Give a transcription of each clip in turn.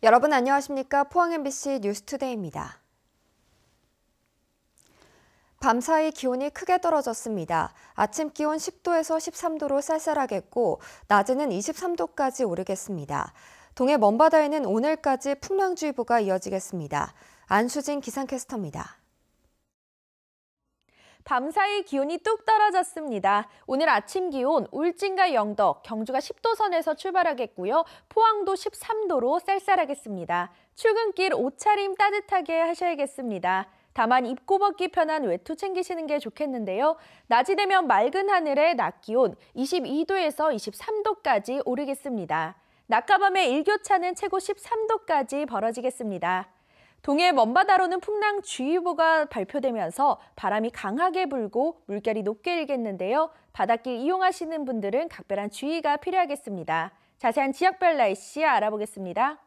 여러분 안녕하십니까? 포항 MBC 뉴스투데이입니다. 밤사이 기온이 크게 떨어졌습니다. 아침 기온 10도에서 13도로 쌀쌀하겠고 낮에는 23도까지 오르겠습니다. 동해 먼바다에는 오늘까지 풍랑주의보가 이어지겠습니다. 안수진 기상캐스터입니다. 밤사이 기온이 뚝 떨어졌습니다. 오늘 아침 기온 울진과 영덕, 경주가 10도 선에서 출발하겠고요. 포항도 13도로 쌀쌀하겠습니다. 출근길 옷차림 따뜻하게 하셔야겠습니다. 다만 입고 벗기 편한 외투 챙기시는 게 좋겠는데요. 낮이 되면 맑은 하늘에 낮 기온 22도에서 23도까지 오르겠습니다. 낮과 밤의 일교차는 최고 13도까지 벌어지겠습니다. 동해 먼바다로는 풍랑주의보가 발표되면서 바람이 강하게 불고 물결이 높게 일겠는데요. 바닷길 이용하시는 분들은 각별한 주의가 필요하겠습니다. 자세한 지역별 날씨 알아보겠습니다.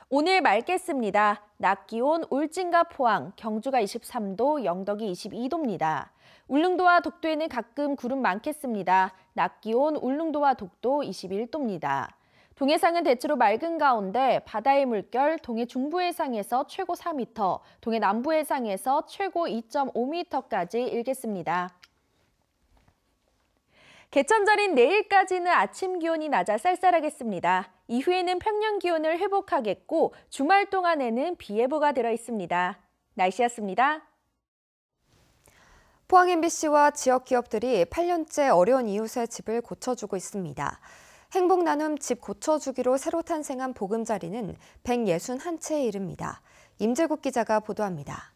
오늘 맑겠습니다. 낮 기온 울진과 포항, 경주가 23도, 영덕이 22도입니다. 울릉도와 독도에는 가끔 구름 많겠습니다. 낮 기온 울릉도와 독도 21도입니다. 동해상은 대체로 맑은 가운데 바다의 물결 동해 중부 해상에서 최고 4m, 동해 남부 해상에서 최고 2.5m까지 일겠습니다. 개천절인 내일까지는 아침 기온이 낮아 쌀쌀하겠습니다. 이후에는 평년 기온을 회복하겠고 주말 동안에는 비 예보가 들어 있습니다. 날씨였습니다. 포항 MBC와 지역 기업들이 8년째 어려운 이웃의 집을 고쳐주고 있습니다. 행복나눔 집 고쳐주기로 새로 탄생한 보금자리는 161채에 이릅니다. 임재국 기자가 보도합니다.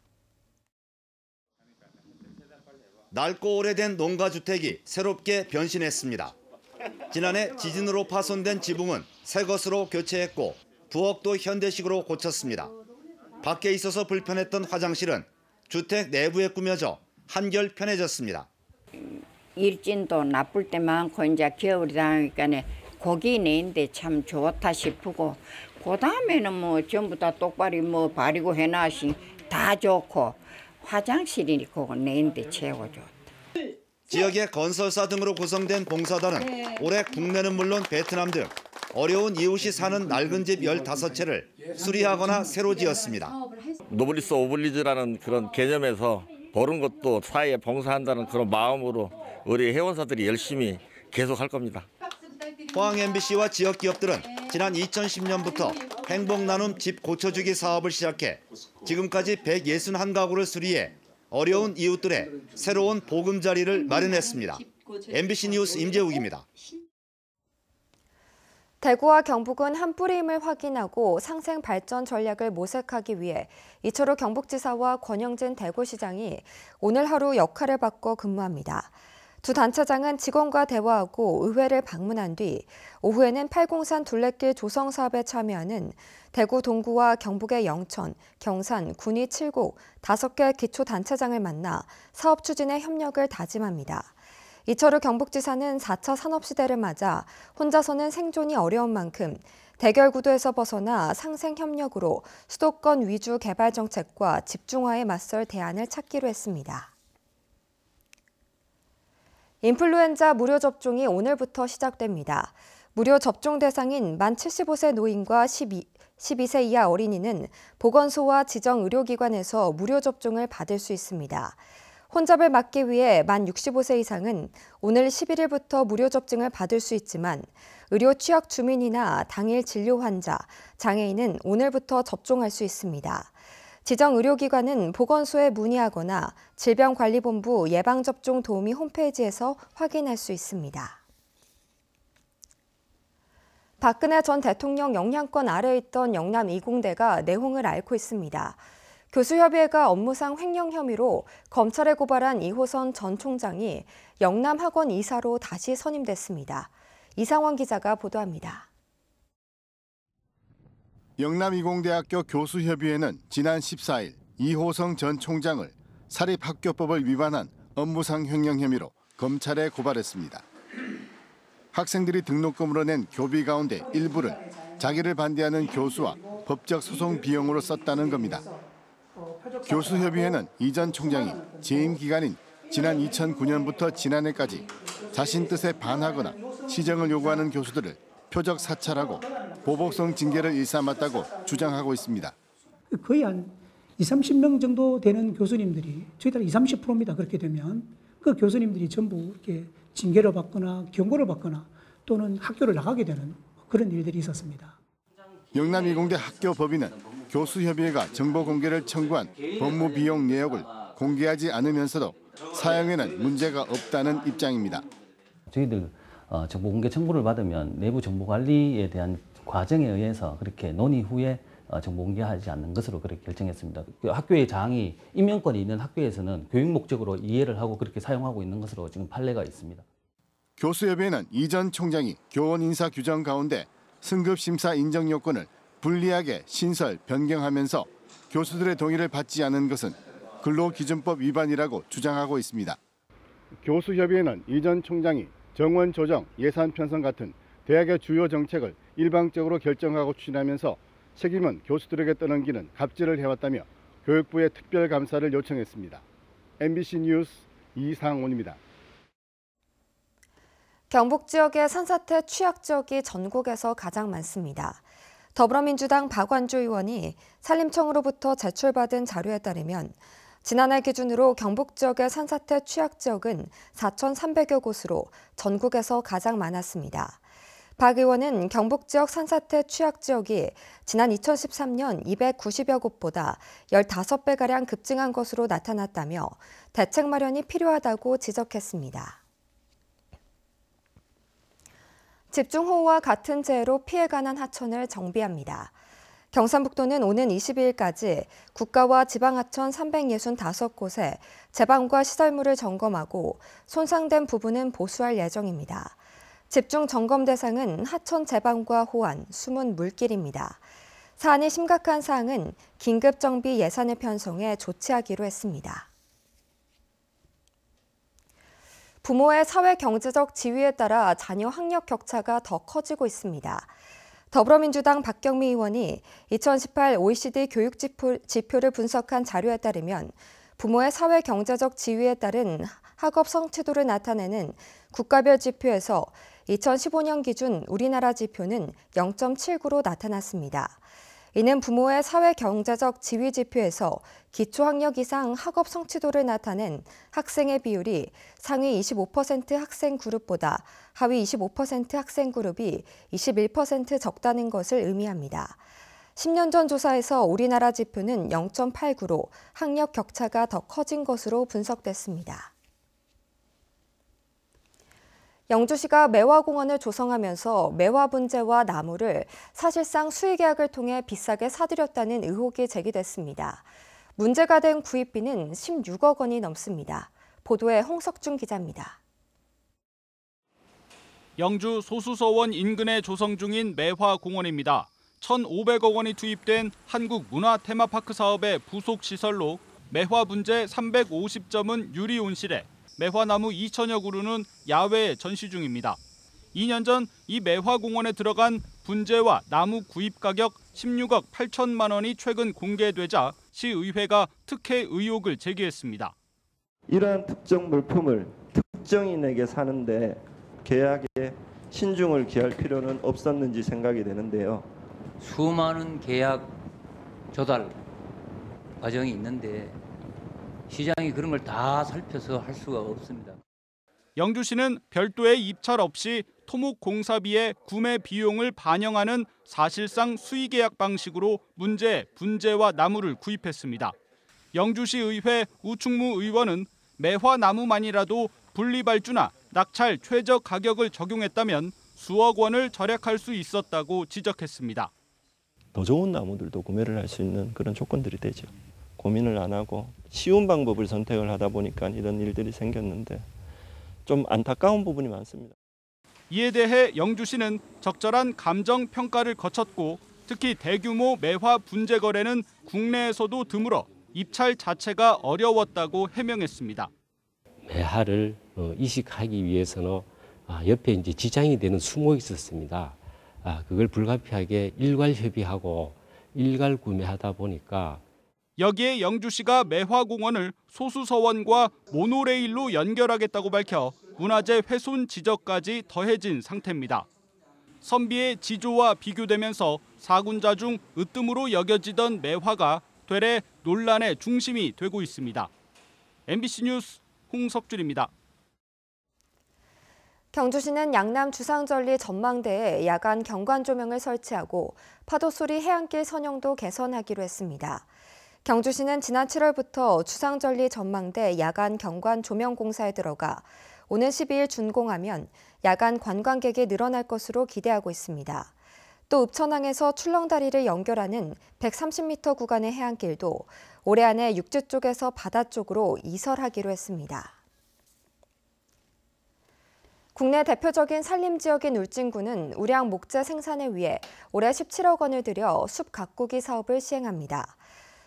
낡고 오래된 농가주택이 새롭게 변신했습니다. 지난해 지진으로 파손된 지붕은 새 것으로 교체했고 부엌도 현대식으로 고쳤습니다. 밖에 있어서 불편했던 화장실은 주택 내부에 꾸며져 한결 편해졌습니다. 일진도 나쁠 때 많고 이제 겨울이 다니까 고기 내는데 참 좋다 싶고 그다음에는 뭐 전부 다 똑바로 뭐 바리고 해놨으니 다 좋고 화장실이 그거 내는데 최고 좋다. 지역의 건설사 등으로 구성된 봉사단은 올해 국내는 물론 베트남 등 어려운 이웃이 사는 낡은 집 15채를 수리하거나 새로 지었습니다. 노블리스 오블리주라는 그런 개념에서 버는 것도 사회에 봉사한다는 그런 마음으로 우리 회원사들이 열심히 계속할 겁니다. 포항 MBC와 지역 기업들은 지난 2010년부터 행복나눔 집 고쳐주기 사업을 시작해 지금까지 161가구를 수리해 어려운 이웃들의 새로운 보금자리를 마련했습니다. MBC 뉴스 임재욱입니다. 대구와 경북은 한 뿌리임을 확인하고 상생 발전 전략을 모색하기 위해 이철우 경북지사와 권영진 대구시장이 오늘 하루 역할을 바꿔 근무합니다. 두 단체장은 직원과 대화하고 의회를 방문한 뒤 오후에는 팔공산 둘레길 조성 사업에 참여하는 대구 동구와 경북의 영천, 경산, 군위 7곡 5개 기초단체장을 만나 사업 추진에 협력을 다짐합니다. 이철우 경북지사는 4차 산업시대를 맞아 혼자서는 생존이 어려운 만큼 대결 구도에서 벗어나 상생 협력으로 수도권 위주 개발 정책과 집중화에 맞설 대안을 찾기로 했습니다. 인플루엔자 무료 접종이 오늘부터 시작됩니다. 무료 접종 대상인 만 75세 노인과 12세 이하 어린이는 보건소와 지정 의료기관에서 무료 접종을 받을 수 있습니다. 혼잡을 막기 위해 만 65세 이상은 오늘 11일부터 무료 접종을 받을 수 있지만 의료 취약 주민이나 당일 진료 환자, 장애인은 오늘부터 접종할 수 있습니다. 지정 의료기관은 보건소에 문의하거나 질병관리본부 예방접종 도우미 홈페이지에서 확인할 수 있습니다. 박근혜 전 대통령 영향권 아래에 있던 영남 2공대가 내홍을 앓고 있습니다. 교수협의회가 업무상 횡령 혐의로 검찰에 고발한 이호선 전 총장이 영남학원 이사로 다시 선임됐습니다. 이상원 기자가 보도합니다. 영남이공대학교 교수협의회는 지난 14일 이호성 전 총장을 사립학교법을 위반한 업무상 횡령 혐의로 검찰에 고발했습니다. 학생들이 등록금으로 낸 교비 가운데 일부를 자기를 반대하는 교수와 법적 소송 비용으로 썼다는 겁니다. 교수협의회는 이 전 총장이 재임 기간인 지난 2009년부터 지난해까지 자신 뜻에 반하거나 시정을 요구하는 교수들을 표적 사찰하고 보복성 징계를 일삼았다고 주장하고 있습니다. 거의 한 20-30명 정도 되는 교수님들이 저희들 20-30%입니다. 그렇게 되면 그 교수님들이 전부 이렇게 징계를 받거나 경고를 받거나 또는 학교를 나가게 되는 그런 일들이 있었습니다. 영남이공대 학교법인은 교수협의회가 정보 공개를 청구한 법무 비용 내역을 공개하지 않으면서도 사용에는 문제가 없다는 입장입니다. 저희들 정보 공개 청구를 받으면 내부 정보 관리에 대한 과정에 의해서 그렇게 논의 후에 정보 공개하지 않는 것으로 그렇게 결정했습니다. 학교의 장이 임명권이 있는 학교에서는 교육 목적으로 이해를 하고 그렇게 사용하고 있는 것으로 지금 판례가 있습니다. 교수협의회는 이 전 총장이 교원 인사 규정 가운데 승급 심사 인정 요건을 불리하게 신설, 변경하면서 교수들의 동의를 받지 않은 것은 근로기준법 위반이라고 주장하고 있습니다. 교수협의회는 이 전 총장이 정원 조정, 예산 편성 같은 대학의 주요 정책을 일방적으로 결정하고 추진하면서 책임은 교수들에게 떠넘기는 갑질을 해왔다며 교육부에 특별감사를 요청했습니다. MBC 뉴스 이상훈입니다. 경북 지역의 산사태 취약 지역이 전국에서 가장 많습니다. 더불어민주당 박완주 의원이 산림청으로부터 제출받은 자료에 따르면 지난해 기준으로 경북 지역의 산사태 취약 지역은 4,300여 곳으로 전국에서 가장 많았습니다. 박 의원은 경북 지역 산사태 취약 지역이 지난 2013년 290여 곳보다 15배가량 급증한 것으로 나타났다며 대책 마련이 필요하다고 지적했습니다. 집중호우와 같은 재해로 피해가 난 하천을 정비합니다. 경상북도는 오는 22일까지 국가와 지방하천 365곳에 제방과 시설물을 점검하고 손상된 부분은 보수할 예정입니다. 집중 점검 대상은 하천 제방과 호환, 숨은 물길입니다. 사안이 심각한 사항은 긴급 정비 예산을 편성해 조치하기로 했습니다. 부모의 사회 경제적 지위에 따라 자녀 학력 격차가 더 커지고 있습니다. 더불어민주당 박경미 의원이 2018 OECD 교육 지표를 분석한 자료에 따르면 부모의 사회 경제적 지위에 따른 학업 성취도를 나타내는 국가별 지표에서 2015년 기준 우리나라 지표는 0.79로 나타났습니다. 이는 부모의 사회 경제적 지위 지표에서 기초학력 이상 학업 성취도를 나타낸 학생의 비율이 상위 25% 학생 그룹보다 하위 25% 학생 그룹이 21% 적다는 것을 의미합니다. 10년 전 조사에서 우리나라 지표는 0.89로 학력 격차가 더 커진 것으로 분석됐습니다. 영주시가 매화공원을 조성하면서 매화 분재와 나무를 사실상 수의계약을 통해 비싸게 사들였다는 의혹이 제기됐습니다. 문제가 된 구입비는 16억 원이 넘습니다. 보도에 홍석준 기자입니다. 영주 소수서원 인근에 조성 중인 매화공원입니다. 1,500억 원이 투입된 한국문화테마파크 사업의 부속 시설로 매화 분재 350점은 유리 온실에 매화나무 2천여 그루는 야외에 전시 중입니다. 2년 전 이 매화공원에 들어간 분재와 나무 구입 가격 16억 8천만 원이 최근 공개되자 시의회가 특혜 의혹을 제기했습니다. 이러한 특정 물품을 특정인에게 사는데 계약에 신중을 기할 필요는 없었는지 생각이 되는데요. 수많은 계약 조달 과정이 있는데 시장이 그런 걸 다 살펴서 할 수가 없습니다. 영주시는 별도의 입찰 없이 토목공사비의 구매 비용을 반영하는 사실상 수의계약 방식으로 문제, 분재와 나무를 구입했습니다. 영주시 의회 우충무 의원은 매화나무만이라도 분리발주나 낙찰 최저 가격을 적용했다면 수억 원을 절약할 수 있었다고 지적했습니다. 더 좋은 나무들도 구매를 할 수 있는 그런 조건들이 되죠. 고민을 안 하고 쉬운 방법을 선택을 하다 보니까 이런 일들이 생겼는데 좀 안타까운 부분이 많습니다. 이에 대해 영주시는 적절한 감정 평가를 거쳤고 특히 대규모 매화 분재 거래는 국내에서도 드물어 입찰 자체가 어려웠다고 해명했습니다. 매화를 이식하기 위해서는 옆에 이제 지장이 되는 수목이 있었습니다. 그걸 불가피하게 일괄 협의하고 일괄 구매하다 보니까 여기에 영주시가 매화공원을 소수서원과 모노레일로 연결하겠다고 밝혀 문화재 훼손 지적까지 더해진 상태입니다. 선비의 지조와 비교되면서 사군자 중 으뜸으로 여겨지던 매화가 되레 논란의 중심이 되고 있습니다. MBC 뉴스 홍석준입니다. 경주시는 양남 주상절리 전망대에 야간 경관 조명을 설치하고 파도소리 해안길 선형도 개선하기로 했습니다. 경주시는 지난 7월부터 주상절리 전망대 야간 경관 조명 공사에 들어가 오는 12일 준공하면 야간 관광객이 늘어날 것으로 기대하고 있습니다. 또 읍천항에서 출렁다리를 연결하는 130m 구간의 해안길도 올해 안에 육지 쪽에서 바다 쪽으로 이설하기로 했습니다. 국내 대표적인 산림지역인 울진군은 우량 목재 생산을 위해 올해 17억 원을 들여 숲 가꾸기 사업을 시행합니다.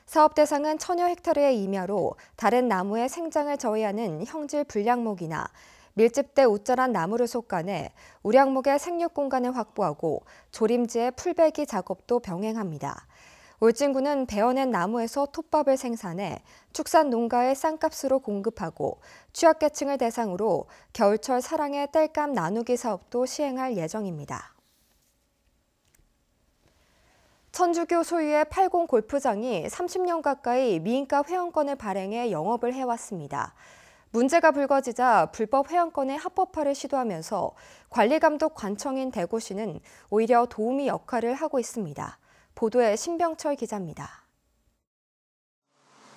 사업 대상은 1000여 헥타르의 임야로 다른 나무의 생장을 저해하는 형질 불량목이나 밀집돼 우짜란 나무를 속간해 우량목의 생육 공간을 확보하고 조림지의 풀베기 작업도 병행합니다. 울진군은 베어낸 나무에서 톱밥을 생산해 축산 농가에 싼값으로 공급하고 취약계층을 대상으로 겨울철 사랑의 땔감 나누기 사업도 시행할 예정입니다. 천주교 소유의 팔공 골프장이 30년 가까이 미인가 회원권을 발행해 영업을 해왔습니다. 문제가 불거지자 불법 회원권의 합법화를 시도하면서 관리감독 관청인 대구시는 오히려 도우미 역할을 하고 있습니다. 보도에 신병철 기자입니다.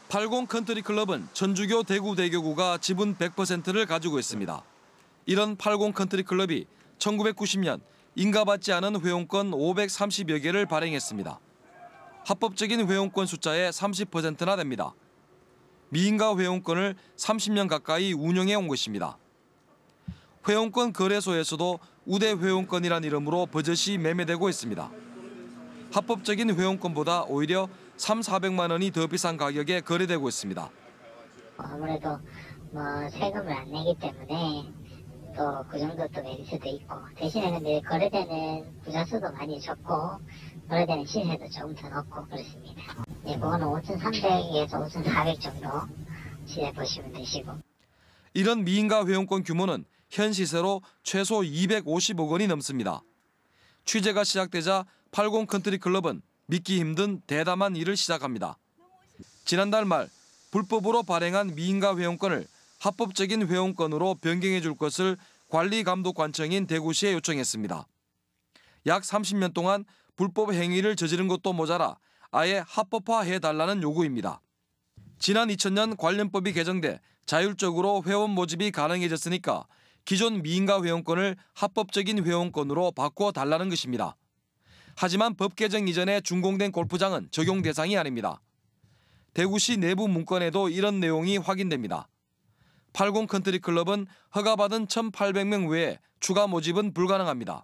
팔공 컨트리 클럽은 천주교 대구대교구가 지분 100%를 가지고 있습니다. 이런 팔공 컨트리 클럽이 1990년 인가받지 않은 회원권 530여 개를 발행했습니다. 합법적인 회원권 숫자의 30%나 됩니다. 미인가 회원권을 30년 가까이 운영해 온 것입니다. 회원권 거래소에서도 우대 회원권이란 이름으로 버젓이 매매되고 있습니다. 합법적인 회원권보다 오히려 300~400만 원이 더 비싼 가격에 거래되고 있습니다. 아무래도 세금을 안 내기 때문에 또 그 정도 또 메리트도 있고, 대신에 근데 거래되는 부자 수도 많이 적고 거래되는 시세도 조금 더 높고 그렇습니다. 예, 그거는 5,300에서 5,400 정도 시세 보시면 되시고. 이런 미인가 회원권 규모는 현 시세로 최소 250억 원이 넘습니다. 취재가 시작되자 팔공 컨트리 클럽은 믿기 힘든 대담한 일을 시작합니다. 지난달 말 불법으로 발행한 미인가 회원권을 합법적인 회원권으로 변경해 줄 것을 관리감독관청인 대구시에 요청했습니다. 약 30년 동안 불법 행위를 저지른 것도 모자라 아예 합법화해달라는 요구입니다. 지난 2000년 관련법이 개정돼 자율적으로 회원 모집이 가능해졌으니까 기존 미인가 회원권을 합법적인 회원권으로 바꿔달라는 것입니다. 하지만 법 개정 이전에 준공된 골프장은 적용 대상이 아닙니다. 대구시 내부 문건에도 이런 내용이 확인됩니다. 팔공 컨트리 클럽은 허가받은 1,800명 외에 추가 모집은 불가능합니다.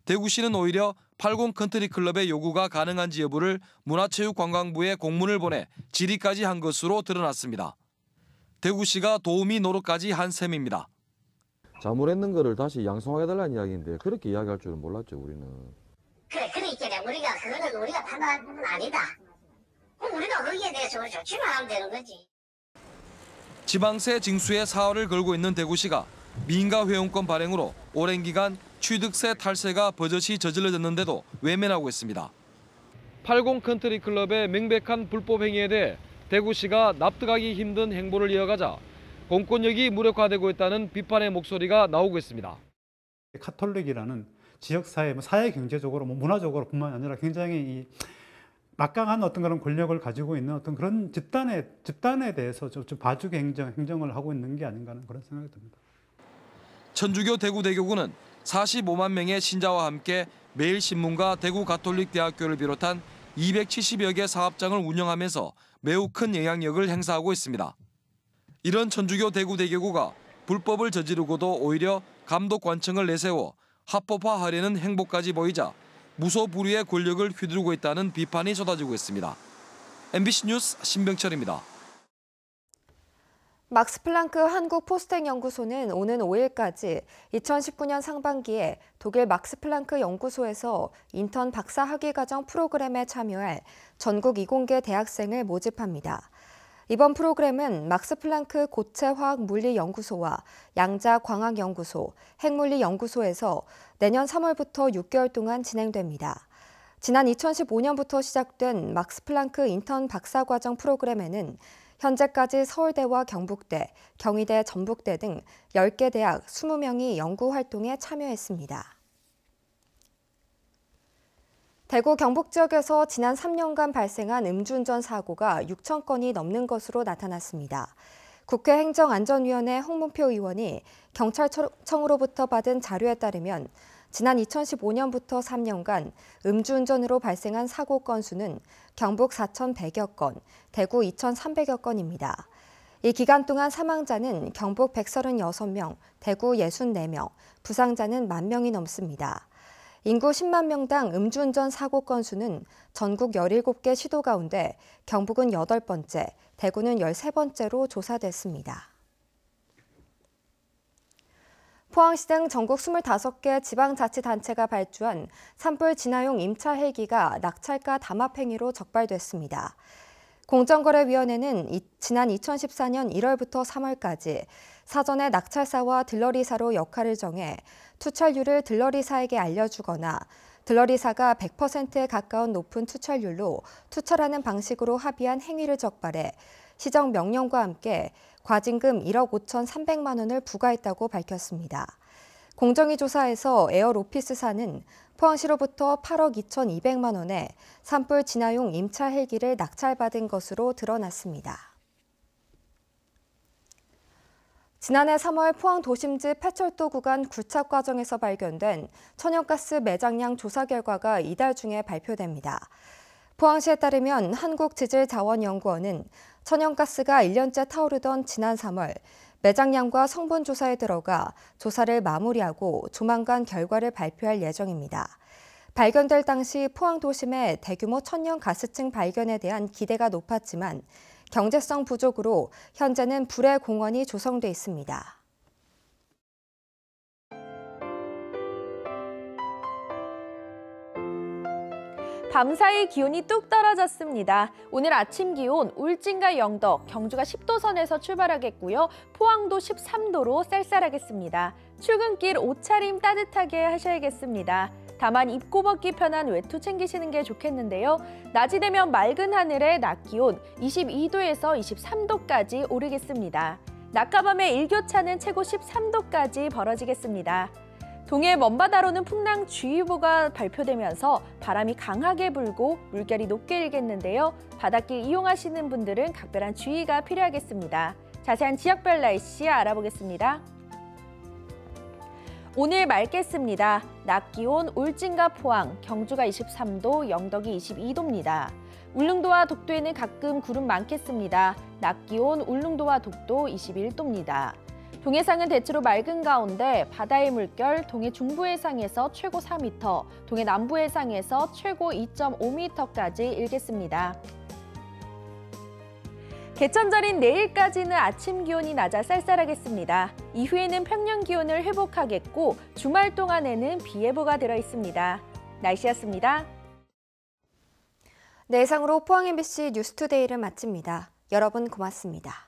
대구시는 오히려 팔공 컨트리 클럽의 요구가 가능한지 여부를 문화체육관광부에 공문을 보내 질의까지 한 것으로 드러났습니다. 대구시가 도우미 노릇까지 한 셈입니다. 잘못했는 거를 다시 양성해달라는 이야기인데 그렇게 이야기할 줄은 몰랐죠, 우리는. 그래 있잖아요. 그거는 우리가 판단할 부분은 아니다. 그럼 우리가 거기에 대해서 조치만 하면 되는 거지. 지방세 징수에 사활을 걸고 있는 대구시가 미인가 회원권 발행으로 오랜 기간 취득세 탈세가 버젓이 저질러졌는데도 외면하고 있습니다. 팔공 컨트리 클럽의 명백한 불법 행위에 대해 대구시가 납득하기 힘든 행보를 이어가자 공권력이 무력화되고 있다는 비판의 목소리가 나오고 있습니다. 카톨릭이라는 지역사회, 사회 경제적으로, 문화적으로 뿐만 아니라 굉장히 막강한 어떤 그런 권력을 가지고 있는 어떤 그런 집단에 대해서 좀 봐주기 행정을 하고 있는 게 아닌가 하는 그런 생각이 듭니다. 천주교 대구대교구는 45만 명의 신자와 함께 매일신문과 대구가톨릭대학교를 비롯한 270여 개 사업장을 운영하면서 매우 큰 영향력을 행사하고 있습니다. 이런 천주교 대구대교구가 불법을 저지르고도 오히려 감독관청을 내세워 합법화하려는 행보까지 보이자 무소불위의 권력을 휘두르고 있다는 비판이 쏟아지고 있습니다. MBC 뉴스 신병철입니다. 막스 플랑크 한국 포스텍 연구소는 오는 5일까지 2019년 상반기에 독일 막스 플랑크 연구소에서 인턴 박사 학위과정 프로그램에 참여할 전국 이공계 대학생을 모집합니다. 이번 프로그램은 막스플랑크 고체화학물리연구소와 양자광학연구소, 핵물리연구소에서 내년 3월부터 6개월 동안 진행됩니다. 지난 2015년부터 시작된 막스플랑크 인턴 박사과정 프로그램에는 현재까지 서울대와 경북대, 경희대, 전북대 등 10개 대학 20명이 연구활동에 참여했습니다. 대구 경북 지역에서 지난 3년간 발생한 음주운전 사고가 6천 건이 넘는 것으로 나타났습니다. 국회 행정안전위원회 홍문표 의원이 경찰청으로부터 받은 자료에 따르면 지난 2015년부터 3년간 음주운전으로 발생한 사고 건수는 경북 4,100여 건, 대구 2,300여 건입니다. 이 기간 동안 사망자는 경북 136명, 대구 64명, 부상자는 10,000명이 넘습니다. 인구 10만 명당 음주운전 사고 건수는 전국 17개 시도 가운데 경북은 8번째, 대구는 13번째로 조사됐습니다. 포항시 등 전국 25개 지방자치단체가 발주한 산불 진화용 임차 헬기가 낙찰가 담합 행위로 적발됐습니다. 공정거래위원회는 지난 2014년 1월부터 3월까지 사전에 낙찰사와 들러리사로 역할을 정해 투철율을 들러리사에게 알려주거나 들러리사가 100%에 가까운 높은 투철율로 투철하는 방식으로 합의한 행위를 적발해 시정 명령과 함께 과징금 1억 5,300만 원을 부과했다고 밝혔습니다. 공정위 조사에서 에어로피스사는 포항시로부터 8억 2,200만 원에 산불 진화용 임차 헬기를 낙찰받은 것으로 드러났습니다. 지난해 3월 포항 도심지 폐철도 구간 굴착 과정에서 발견된 천연가스 매장량 조사 결과가 이달 중에 발표됩니다. 포항시에 따르면 한국지질자원연구원은 천연가스가 1년째 타오르던 지난 3월 매장량과 성분 조사에 들어가 조사를 마무리하고 조만간 결과를 발표할 예정입니다. 발견될 당시 포항 도심의 대규모 천연 가스층 발견에 대한 기대가 높았지만 경제성 부족으로 현재는 불의 공원이 조성돼 있습니다. 밤사이 기온이 뚝 떨어졌습니다. 오늘 아침 기온 울진과 영덕, 경주가 10도 선에서 출발하겠고요. 포항도 13도로 쌀쌀하겠습니다. 출근길 옷차림 따뜻하게 하셔야겠습니다. 다만 입고 벗기 편한 외투 챙기시는 게 좋겠는데요. 낮이 되면 맑은 하늘에 낮 기온 22도에서 23도까지 오르겠습니다. 낮과 밤의 일교차는 최고 13도까지 벌어지겠습니다. 동해 먼바다로는 풍랑주의보가 발표되면서 바람이 강하게 불고 물결이 높게 일겠는데요. 바닷길 이용하시는 분들은 각별한 주의가 필요하겠습니다. 자세한 지역별 날씨 알아보겠습니다. 오늘 맑겠습니다. 낮 기온 울진과 포항, 경주가 23도, 영덕이 22도입니다. 울릉도와 독도에는 가끔 구름 많겠습니다. 낮 기온 울릉도와 독도 21도입니다. 동해상은 대체로 맑은 가운데 바다의 물결 동해 중부 해상에서 최고 4m, 동해 남부 해상에서 최고 2.5m까지 일겠습니다. 개천절인 내일까지는 아침 기온이 낮아 쌀쌀하겠습니다. 이후에는 평년 기온을 회복하겠고 주말 동안에는 비 예보가 들어 있습니다. 날씨였습니다. 네, 이상으로 포항 MBC 뉴스투데이를 마칩니다. 여러분 고맙습니다.